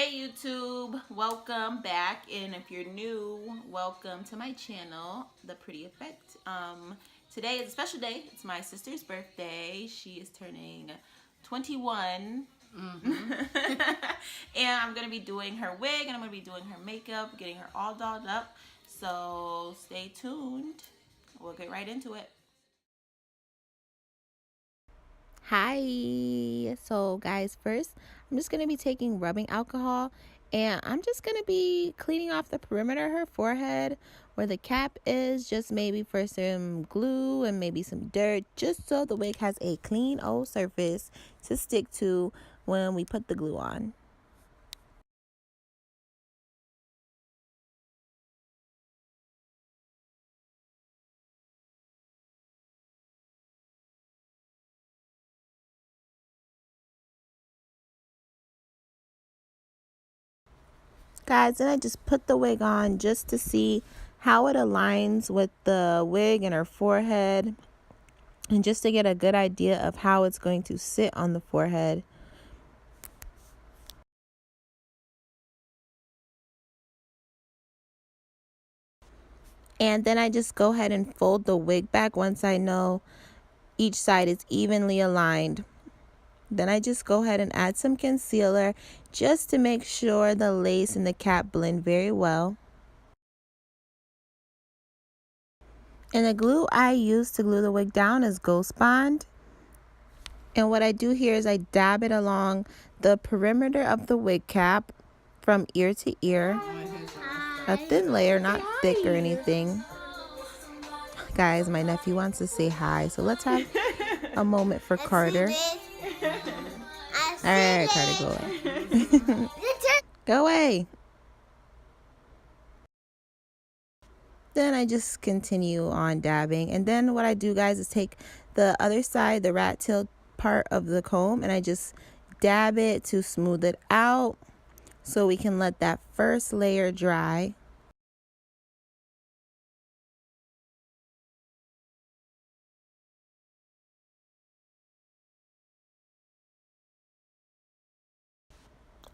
Hey YouTube, welcome back, and if you're new, welcome to my channel, The Pretty Effect. Today is a special day. It's my sister's birthday. She is turning 21. And I'm gonna be doing her wig, and I'm gonna be doing her makeup, getting her all dolled up. So stay tuned. We'll get right into it. Hi. So guys, first I'm just going to be taking rubbing alcohol and I'm just going to be cleaning off the perimeter of her forehead where the cap is, just maybe for some glue and maybe some dirt, just so the wig has a clean old surface to stick to when we put the glue on. Guys, then I just put the wig on just to see how it aligns with the wig and her forehead, and just to get a good idea of how it's going to sit on the forehead. And then I just go ahead and fold the wig back once I know each side is evenly aligned. Then I just go ahead and add some concealer just to make sure the lace and the cap blend very well. And the glue I use to glue the wig down is GhostBond. And what I do here is I dab it along the perimeter of the wig cap from ear to ear. A thin layer, not thick or anything. Guys, my nephew wants to say hi, so let's have a moment for Carter. Alright, Carter, go away. Go away. Then I just continue on dabbing. And then what I do, guys, is take the other side, the rat tail part of the comb, and I just dab it to smooth it out so we can let that first layer dry.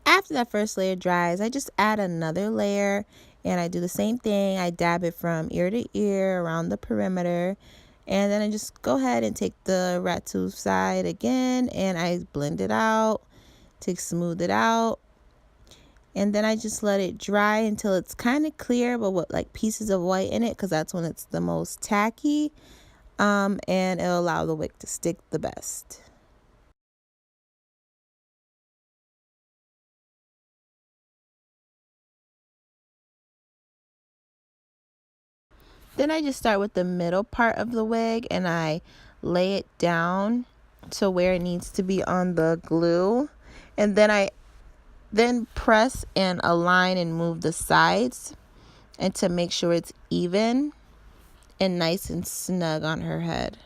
After that first layer dries, I just add another layer and I do the same thing. I dab it from ear to ear around the perimeter, and then I just go ahead and take the rat tooth side again and I blend it out to smooth it out. And then I just let it dry until it's kind of clear but with like pieces of white in it, because that's when it's the most tacky, and it'll allow the wig to stick the best. Then I just start with the middle part of the wig and I lay it down to where it needs to be on the glue. And then I press and align and move the sides, and to make sure it's even and nice and snug on her head.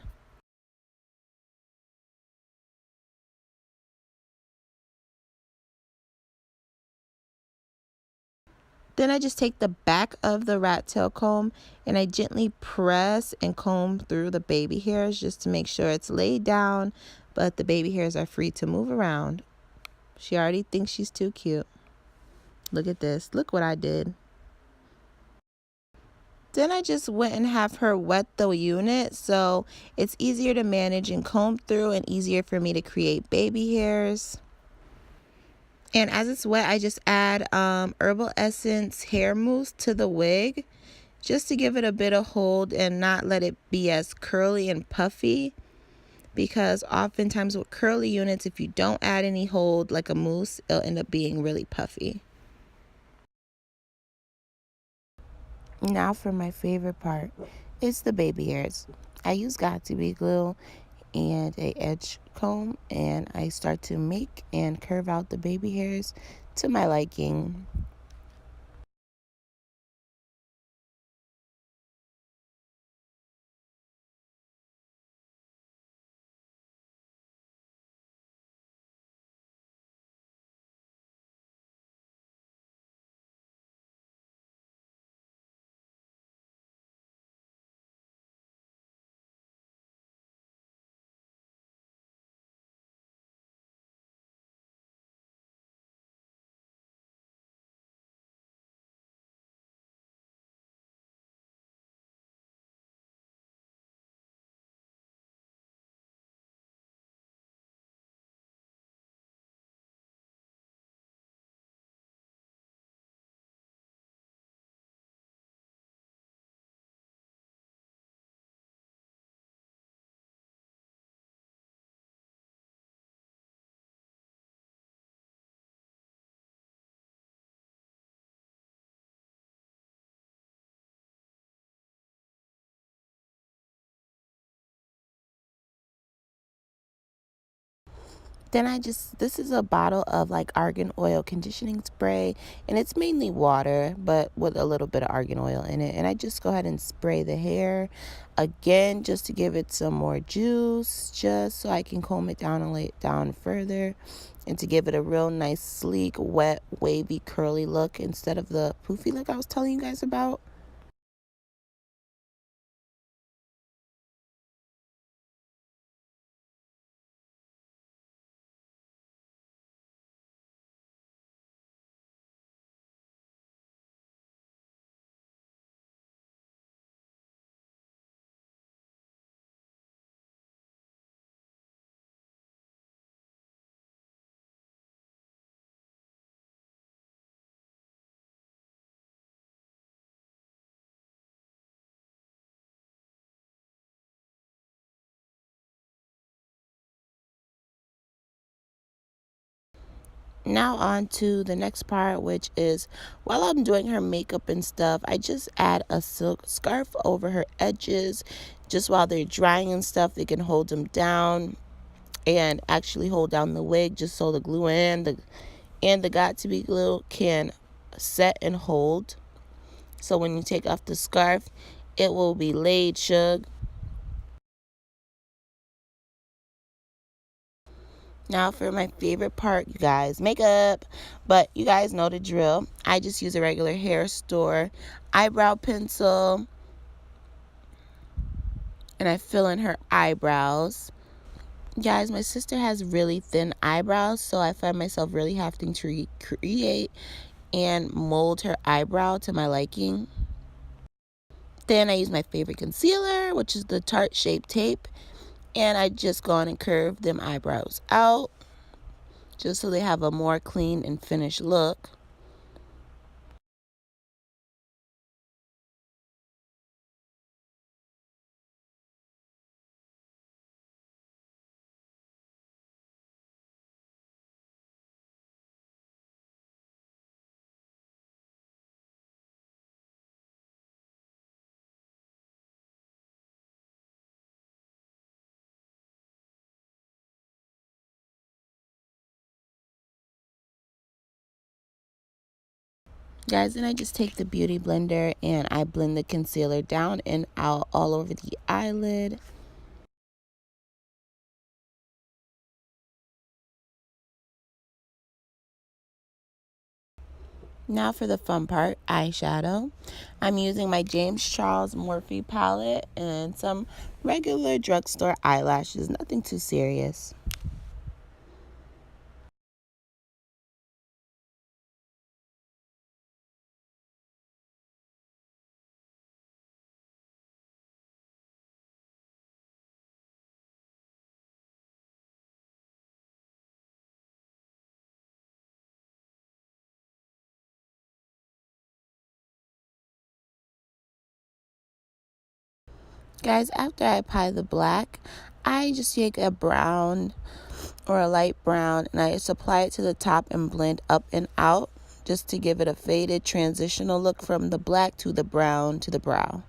Then I just take the back of the rat tail comb and I gently press and comb through the baby hairs just to make sure it's laid down, but the baby hairs are free to move around. She already thinks she's too cute. Look at this. Look what I did. Then I just went and have her wet the unit so it's easier to manage and comb through and easier for me to create baby hairs. And as it's wet, I just add Herbal Essence hair mousse to the wig just to give it a bit of hold and not let it be as curly and puffy, because oftentimes with curly units, if you don't add any hold like a mousse, it'll end up being really puffy. Now for my favorite part, it's the baby hairs. I use Got2b glue and a edge comb, and I start to make and curve out the baby hairs to my liking. Then this is a bottle of like argan oil conditioning spray, and it's mainly water, but with a little bit of argan oil in it. And I just go ahead and spray the hair again, just to give it some more juice, just so I can comb it down and lay it down further, and to give it a real nice, sleek, wet, wavy, curly look instead of the poofy look I was telling you guys about. Now on to the next part, which is while I'm doing her makeup and stuff, I just add a silk scarf over her edges. Just while they're drying and stuff, they can hold them down and actually hold down the wig, just so the glue and the got to be glue can set and hold. So when you take off the scarf, it will be laid shug. Now for my favorite part, you guys, makeup. But you guys know the drill. I just use a regular hair store eyebrow pencil, and I fill in her eyebrows. Guys, my sister has really thin eyebrows, so I find myself really having to recreate and mold her eyebrow to my liking. Then I use my favorite concealer, which is the Tarte Shape Tape, and I just go on and curve them eyebrows out, just so they have a more clean and finished look. Guys, then I just take the beauty blender and I blend the concealer down and out all over the eyelid. Now for the fun part, eyeshadow. I'm using my James Charles Morphe palette and some regular drugstore eyelashes, nothing too serious. Guys, after I apply the black, I just take a brown or a light brown and I just apply it to the top and blend up and out, just to give it a faded transitional look from the black to the brown to the brow.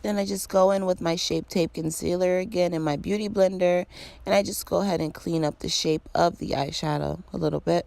Then I just go in with my Shape Tape concealer again in my beauty blender, and I just go ahead and clean up the shape of the eyeshadow a little bit.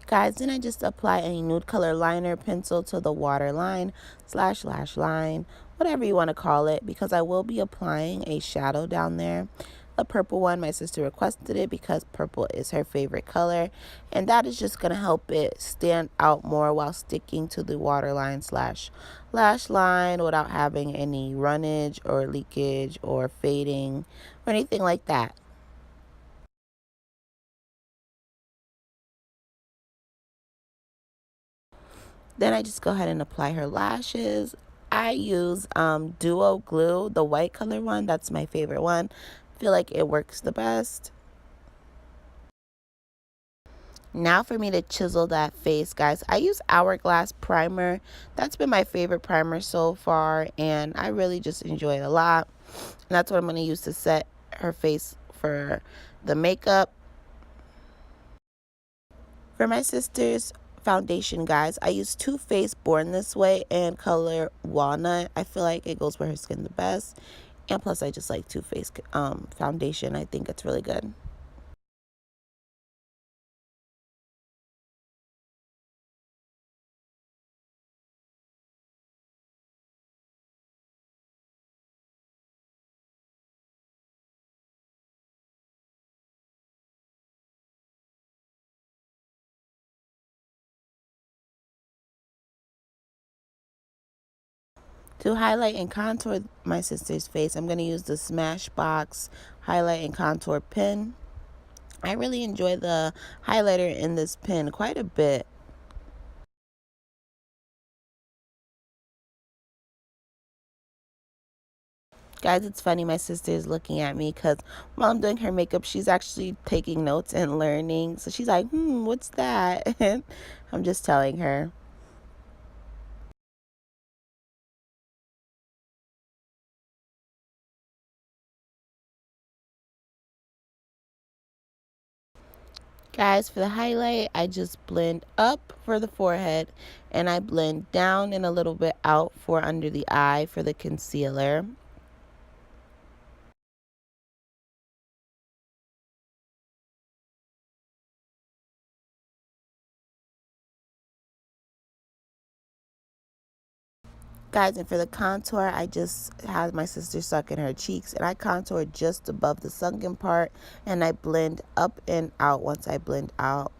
Guys, then I just apply a nude color liner pencil to the waterline slash lash line, whatever you want to call it, because I will be applying a shadow down there. A purple one, my sister requested it because purple is her favorite color, and that is just going to help it stand out more while sticking to the waterline slash lash line without having any runnage or leakage or fading or anything like that. Then I just go ahead and apply her lashes. I use Duo Glue, the white color one. That's my favorite one. I feel like it works the best. Now for me to chisel that face, guys, I use HourGlass primer. That's been my favorite primer so far, and I really just enjoy it a lot. And that's what I'm going to use to set her face for the makeup. For my sister's foundation, guys, I use Too Faced Born This Way and color Walnut. I feel like it goes for her skin the best. And plus, I just like Too Faced foundation. I think it's really good. To highlight and contour my sister's face, I'm going to use the Smashbox highlight and contour pen. I really enjoy the highlighter in this pen quite a bit. Guys, it's funny, my sister is looking at me because while I'm doing her makeup, she's actually taking notes and learning. So she's like, what's that? And I'm just telling her. Guys, for the highlight, I just blend up for the forehead and I blend down and a little bit out for under the eye for the concealer. Guys, and for the contour, I just had my sister suck in her cheeks and I contour just above the sunken part and I blend up and out once I blend out.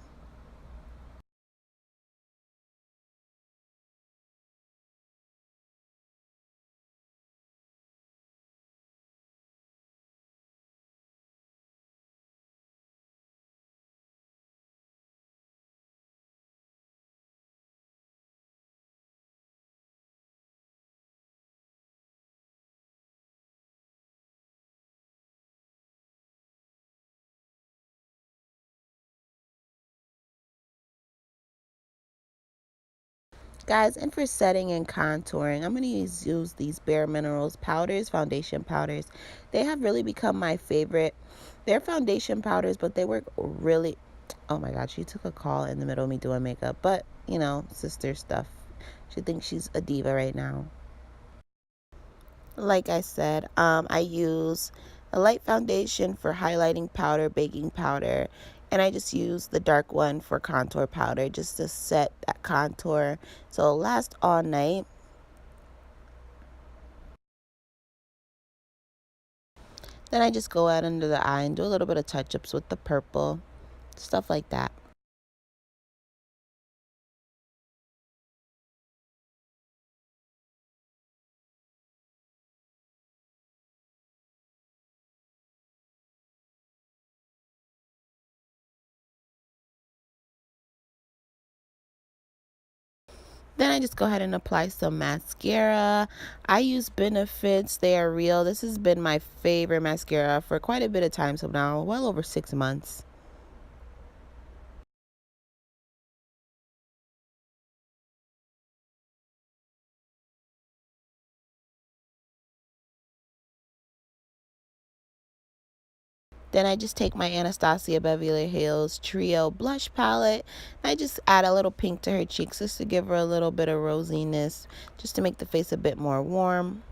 Guys, and for setting and contouring, I'm going to use these Bareminerals powders, foundation powders. They have really become my favorite. They're foundation powders, but they work really... Oh my God, she took a call in the middle of me doing makeup. But, you know, sister stuff. She thinks she's a diva right now. Like I said, I use a light foundation for highlighting powder, baking powder, and I just use the dark one for contour powder just to set that contour so it'll last all night. Then I just go out under the eye and do a little bit of touch-ups with the purple, stuff like that. Then I just go ahead and apply some mascara. I use Benefits. They are real. This has been my favorite mascara for quite a bit of time, so now well over 6 months. Then I just take my Anastasia Beverly Hills Trio blush palette. I just add a little pink to her cheeks just to give her a little bit of rosiness, just to make the face a bit more warm.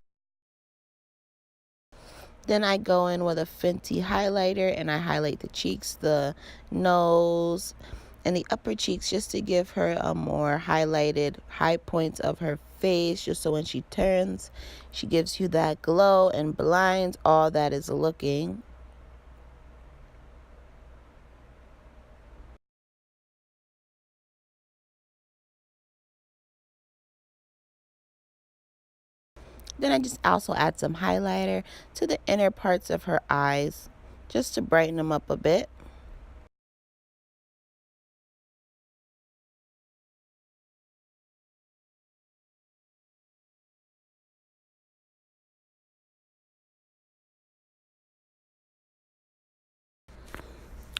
Then I go in with a Fenty highlighter and I highlight the cheeks, the nose, and the upper cheeks just to give her a more highlighted high points of her face, just so when she turns, she gives you that glow and blinds all that is looking. Then I just also add some highlighter to the inner parts of her eyes just to brighten them up a bit.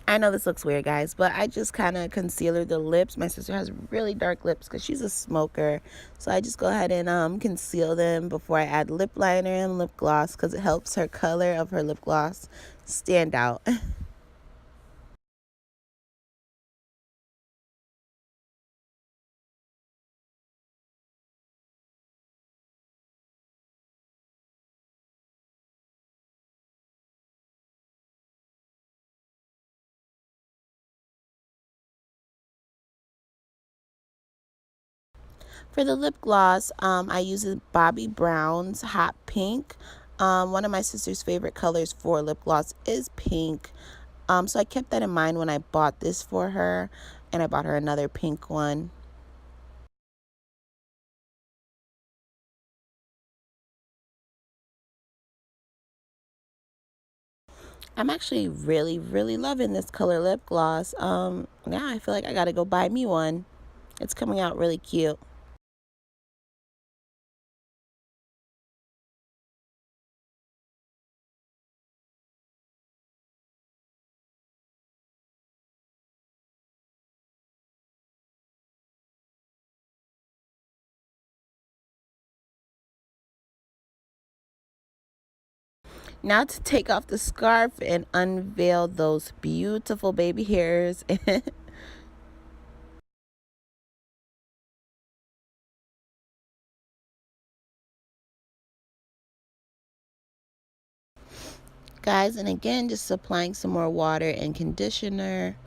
I know this looks weird, guys, but I just kind of concealer the lips. My sister has really dark lips because she's a smoker. So I just go ahead and conceal them before I add lip liner and lip gloss because it helps her color of her lip gloss stand out. For the lip gloss, I use Bobbi Brown's Hot Pink. One of my sister's favorite colors for lip gloss is pink. So I kept that in mind when I bought this for her, and I bought her another pink one. I'm actually really loving this color lip gloss. Now I feel like I gotta go buy me one. It's coming out really cute. Now to take off the scarf and unveil those beautiful baby hairs. Guys, and again, just applying some more water and conditioner.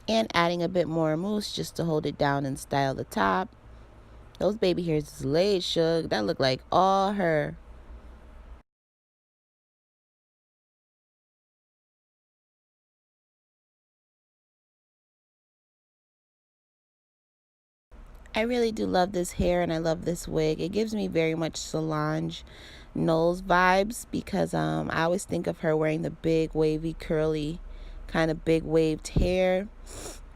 And adding a bit more mousse just to hold it down and style the top. Those baby hairs is laid, Shug. That look like all her. I really do love this hair and I love this wig. It gives me very much Solange Knowles vibes because I always think of her wearing the big wavy curly kind of big waved hair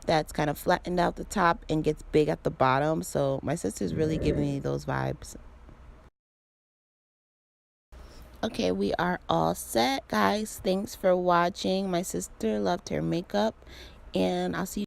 that's kind of flattened out the top and gets big at the bottom. So my sister's really giving me those vibes. Okay, we are all set, guys. Thanks for watching. My sister loved her makeup, and I'll see you